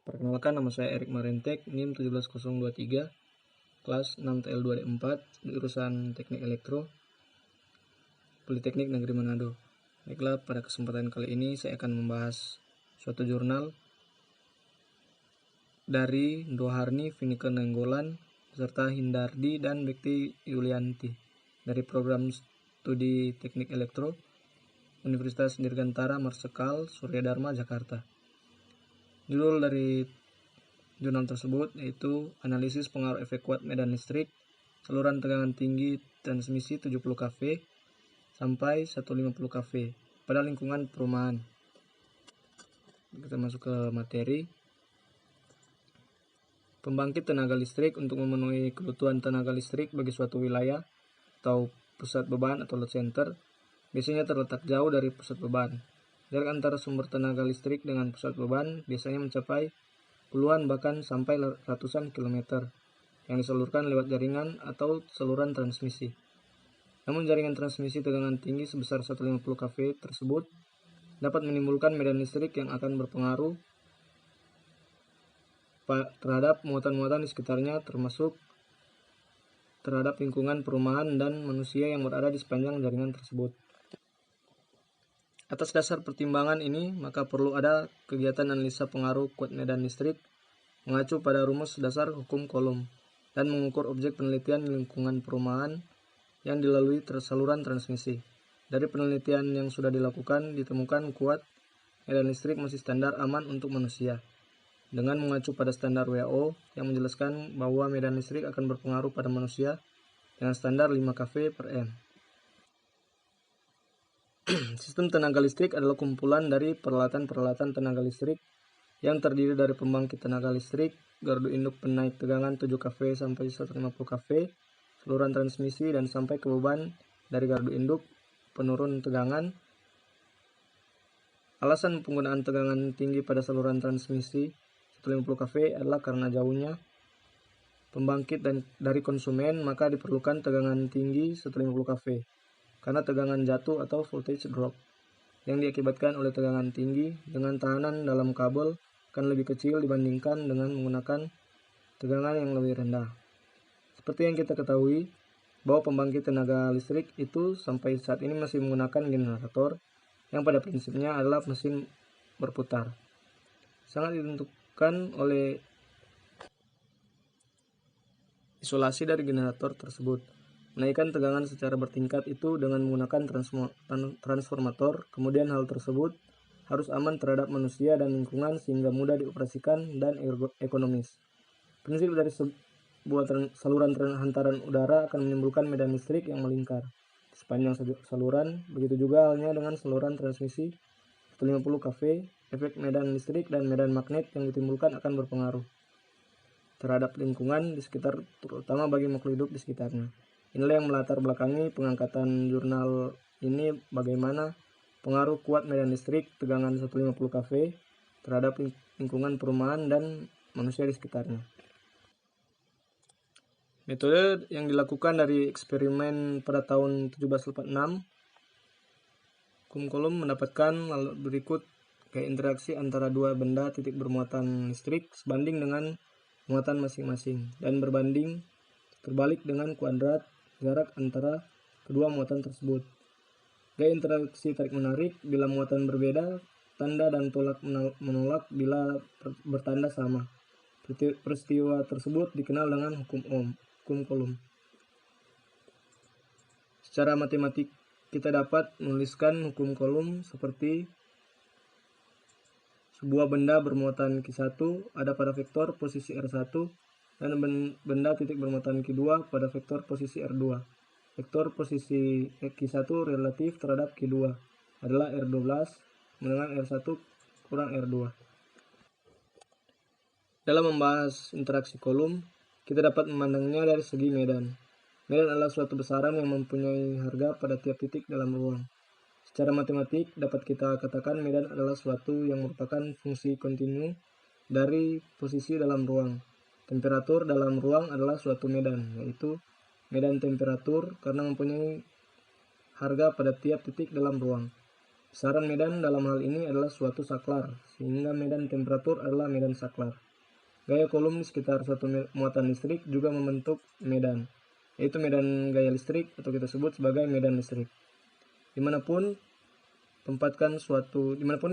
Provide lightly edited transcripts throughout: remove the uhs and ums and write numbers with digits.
Perkenalkan, nama saya Erik Marentek, NIM 17023, kelas 6 TL2D4, jurusan Teknik Elektro, Politeknik Negeri Manado. Baiklah, pada kesempatan kali ini saya akan membahas suatu jurnal dari Doharni, Vinike Nainggolan, serta Hindardi dan Bekti Yulianti dari program studi Teknik Elektro, Universitas Dirgantara Marsekal, Surya Dharma, Jakarta. Judul dari jurnal tersebut yaitu Analisis Pengaruh Efek Kuat Medan Listrik, Saluran Tegangan Tinggi Transmisi 70 kV sampai 150 kV pada lingkungan perumahan. Kita masuk ke materi. Pembangkit tenaga listrik untuk memenuhi kebutuhan tenaga listrik bagi suatu wilayah atau pusat beban atau load center biasanya terletak jauh dari pusat beban. Jarak antara sumber tenaga listrik dengan pusat beban biasanya mencapai puluhan bahkan sampai ratusan kilometer yang disalurkan lewat jaringan atau saluran transmisi. Namun jaringan transmisi tegangan tinggi sebesar 150 kV tersebut dapat menimbulkan medan listrik yang akan berpengaruh terhadap muatan-muatan di sekitarnya, termasuk terhadap lingkungan perumahan dan manusia yang berada di sepanjang jaringan tersebut. Atas dasar pertimbangan ini, maka perlu ada kegiatan analisa pengaruh kuat medan listrik mengacu pada rumus dasar hukum Coulomb dan mengukur objek penelitian lingkungan perumahan yang dilalui saluran transmisi. Dari penelitian yang sudah dilakukan, ditemukan kuat medan listrik masih standar aman untuk manusia. Dengan mengacu pada standar WHO yang menjelaskan bahwa medan listrik akan berpengaruh pada manusia dengan standar 5 kV per M. Sistem tenaga listrik adalah kumpulan dari peralatan-peralatan tenaga listrik yang terdiri dari pembangkit tenaga listrik, gardu induk penaik tegangan 7 kV sampai 150 kV, saluran transmisi dan sampai ke beban dari gardu induk, penurun tegangan. Alasan penggunaan tegangan tinggi pada saluran transmisi 150 kV adalah karena jauhnya pembangkit dari konsumen, maka diperlukan tegangan tinggi 150 kV. Karena tegangan jatuh atau voltage drop yang diakibatkan oleh tegangan tinggi dengan tahanan dalam kabel akan lebih kecil dibandingkan dengan menggunakan tegangan yang lebih rendah. Seperti yang kita ketahui bahwa pembangkit tenaga listrik itu sampai saat ini masih menggunakan generator yang pada prinsipnya adalah mesin berputar. Sangat ditentukan oleh isolasi dari generator tersebut. Menaikkan tegangan secara bertingkat itu dengan menggunakan transformator, kemudian hal tersebut harus aman terhadap manusia dan lingkungan sehingga mudah dioperasikan dan ekonomis. Prinsip dari sebuah saluran hantaran udara akan menimbulkan medan listrik yang melingkar di sepanjang saluran. Begitu juga halnya dengan saluran transmisi 150 kV, efek medan listrik dan medan magnet yang ditimbulkan akan berpengaruh terhadap lingkungan di sekitar, terutama bagi makhluk hidup di sekitarnya. Inilah yang melatar belakangi pengangkatan jurnal ini, bagaimana pengaruh kuat medan listrik tegangan 150 kV terhadap lingkungan perumahan dan manusia di sekitarnya. Metode yang dilakukan dari eksperimen pada tahun 1746, hukum Coulomb mendapatkan berikut kayak interaksi antara dua benda titik bermuatan listrik sebanding dengan muatan masing-masing dan berbanding terbalik dengan kuadrat jarak antara kedua muatan tersebut. Gaya interaksi tarik-menarik bila muatan berbeda, tanda dan tolak menolak bila bertanda sama. Peristiwa tersebut dikenal dengan hukum Coulomb. Secara matematik, kita dapat menuliskan hukum Coulomb seperti sebuah benda bermuatan Q1 ada pada vektor posisi R1 dan benda titik bermuatan Q2 pada vektor posisi R2. Vektor posisi Q1 relatif terhadap Q2 adalah R12 dengan R1 kurang R2. Dalam membahas interaksi Coulomb, kita dapat memandangnya dari segi medan. Medan adalah suatu besaran yang mempunyai harga pada tiap titik dalam ruang. Secara matematik, dapat kita katakan medan adalah suatu yang merupakan fungsi kontinu dari posisi dalam ruang. Temperatur dalam ruang adalah suatu medan, yaitu medan temperatur karena mempunyai harga pada tiap titik dalam ruang. Besaran medan dalam hal ini adalah suatu saklar, sehingga medan temperatur adalah medan saklar. Gaya kolom di sekitar suatu muatan listrik juga membentuk medan, yaitu medan gaya listrik atau kita sebut sebagai medan listrik. Dimanapun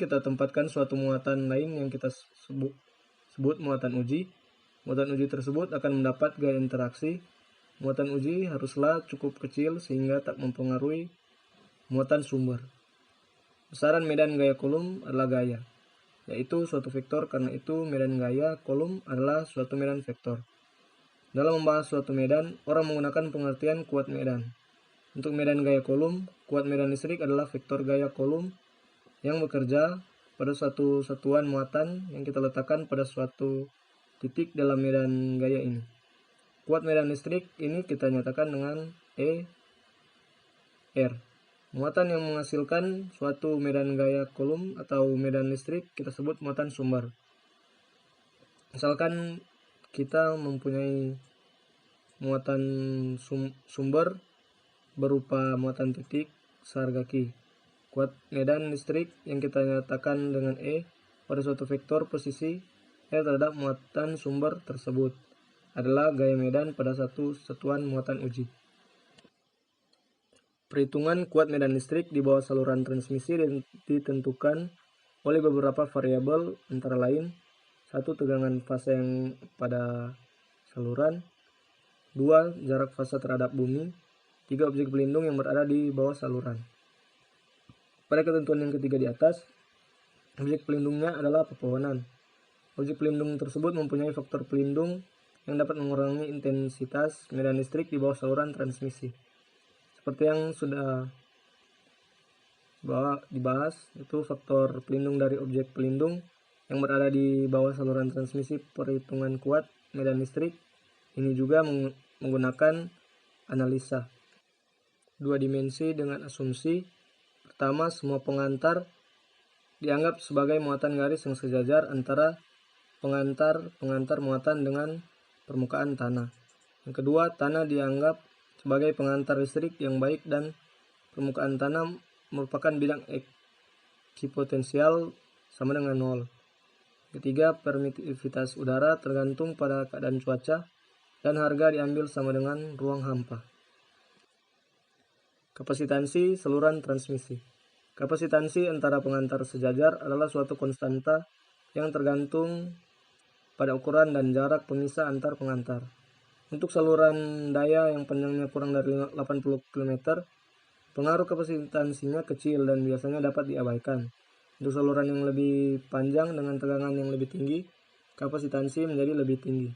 kita tempatkan suatu muatan lain yang kita sebut muatan uji tersebut akan mendapat gaya interaksi. Muatan uji haruslah cukup kecil sehingga tak mempengaruhi muatan sumber. Besaran medan gaya kolom adalah gaya, yaitu suatu vektor, karena itu medan gaya kolom adalah suatu medan vektor. Dalam membahas suatu medan, orang menggunakan pengertian kuat medan. Untuk medan gaya kolom, kuat medan listrik adalah vektor gaya kolom yang bekerja pada suatu satuan muatan yang kita letakkan pada suatu titik dalam medan gaya ini. Kuat medan listrik ini kita nyatakan dengan E R. Muatan yang menghasilkan suatu medan gaya kolom atau medan listrik kita sebut muatan sumber. Misalkan kita mempunyai muatan sumber berupa muatan titik seharga Q. Kuat medan listrik yang kita nyatakan dengan E pada suatu vektor posisi E terhadap muatan sumber tersebut adalah gaya medan pada satu satuan muatan uji. Perhitungan kuat medan listrik di bawah saluran transmisi ditentukan oleh beberapa variabel, antara lain 1. Tegangan fase yang pada saluran, 2. Jarak fase terhadap bumi, 3. Objek pelindung yang berada di bawah saluran. Pada ketentuan yang ketiga di atas, objek pelindungnya adalah pepohonan. Objek pelindung tersebut mempunyai faktor pelindung yang dapat mengurangi intensitas medan listrik di bawah saluran transmisi. Seperti yang sudah dibahas, itu faktor pelindung dari objek pelindung yang berada di bawah saluran transmisi perhitungan kuat medan listrik. Ini juga menggunakan analisa 2 dimensi dengan asumsi. Pertama, semua pengantar dianggap sebagai muatan garis yang sejajar antara pengantar muatan dengan permukaan tanah. Yang kedua, tanah dianggap sebagai pengantar listrik yang baik dan permukaan tanah merupakan bidang ekipotensial sama dengan 0. Ketiga, permitivitas udara tergantung pada keadaan cuaca dan harga diambil sama dengan ruang hampa. Kapasitansi saluran transmisi. Kapasitansi antara pengantar sejajar adalah suatu konstanta yang tergantung pada ukuran dan jarak pemisah antar pengantar. Untuk saluran daya yang panjangnya kurang dari 80 km, pengaruh kapasitansinya kecil dan biasanya dapat diabaikan. Untuk saluran yang lebih panjang dengan tegangan yang lebih tinggi, kapasitansi menjadi lebih tinggi.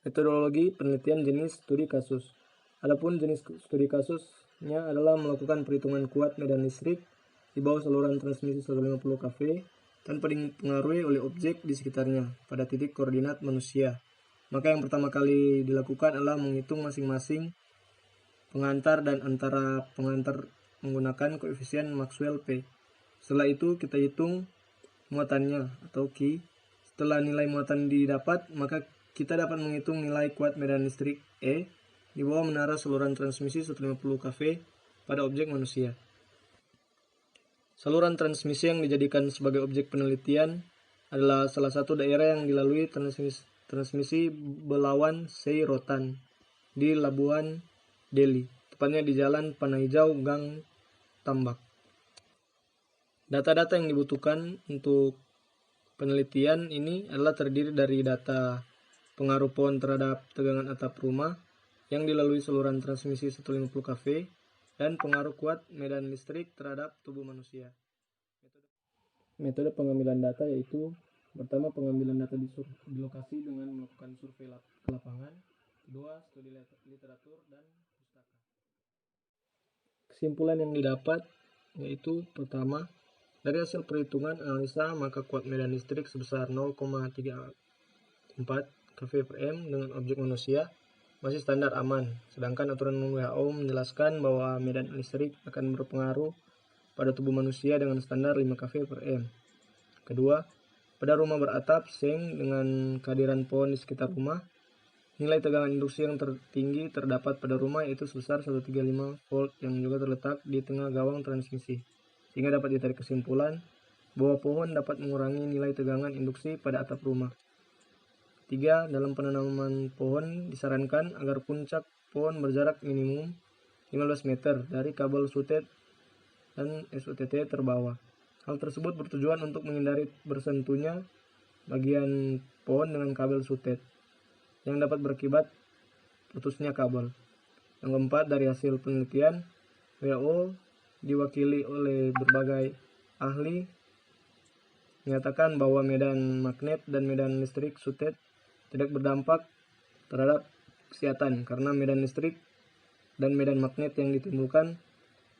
Metodologi penelitian jenis studi kasus. Adapun jenis studi kasusnya adalah melakukan perhitungan kuat medan listrik di bawah saluran transmisi 150 kV tanpa dipengaruhi oleh objek di sekitarnya pada titik koordinat manusia. Maka yang pertama kali dilakukan adalah menghitung masing-masing pengantar dan antara pengantar menggunakan koefisien Maxwell P. Setelah itu kita hitung muatannya atau Q. Setelah nilai muatan didapat, maka kita dapat menghitung nilai kuat medan listrik E di bawah menara saluran transmisi 150 kV pada objek manusia. Saluran transmisi yang dijadikan sebagai objek penelitian adalah salah satu daerah yang dilalui transmisi Belawan Sei-Rotan di Labuan Deli, tepatnya di Jalan Panahijau, Gang Tambak. Data-data yang dibutuhkan untuk penelitian ini adalah terdiri dari data pengaruh pohon terhadap tegangan atap rumah yang dilalui saluran transmisi 150 kV dan pengaruh kuat medan listrik terhadap tubuh manusia. Metode pengambilan data yaitu pertama, pengambilan data di lokasi dengan melakukan survei ke lapangan. Kedua, studi literatur dan pustaka. Kesimpulan yang didapat yaitu pertama, dari hasil perhitungan analisa maka kuat medan listrik sebesar 0,34 kV/m dengan objek manusia masih standar aman, sedangkan aturan WHO menjelaskan bahwa medan listrik akan berpengaruh pada tubuh manusia dengan standar 5 kV/m. Kedua, pada rumah beratap seng dengan kehadiran pohon di sekitar rumah, Nilai tegangan induksi yang tertinggi terdapat pada rumah yaitu sebesar 135 volt yang juga terletak di tengah gawang transmisi. Sehingga dapat ditarik kesimpulan bahwa pohon dapat mengurangi nilai tegangan induksi pada atap rumah. 3. Dalam penanaman pohon disarankan agar puncak pohon berjarak minimum 15 meter dari kabel SUTET dan SUTT terbawah. Hal tersebut bertujuan untuk menghindari bersentuhnya bagian pohon dengan kabel SUTET yang dapat berakibat putusnya kabel. Yang keempat, dari hasil penelitian, WHO diwakili oleh berbagai ahli menyatakan bahwa medan magnet dan medan listrik SUTET tidak berdampak terhadap kesehatan karena medan listrik dan medan magnet yang ditimbulkan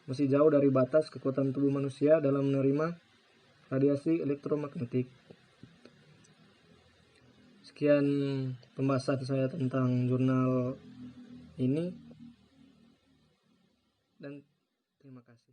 masih jauh dari batas kekuatan tubuh manusia dalam menerima radiasi elektromagnetik. Sekian pembahasan saya tentang jurnal ini dan terima kasih.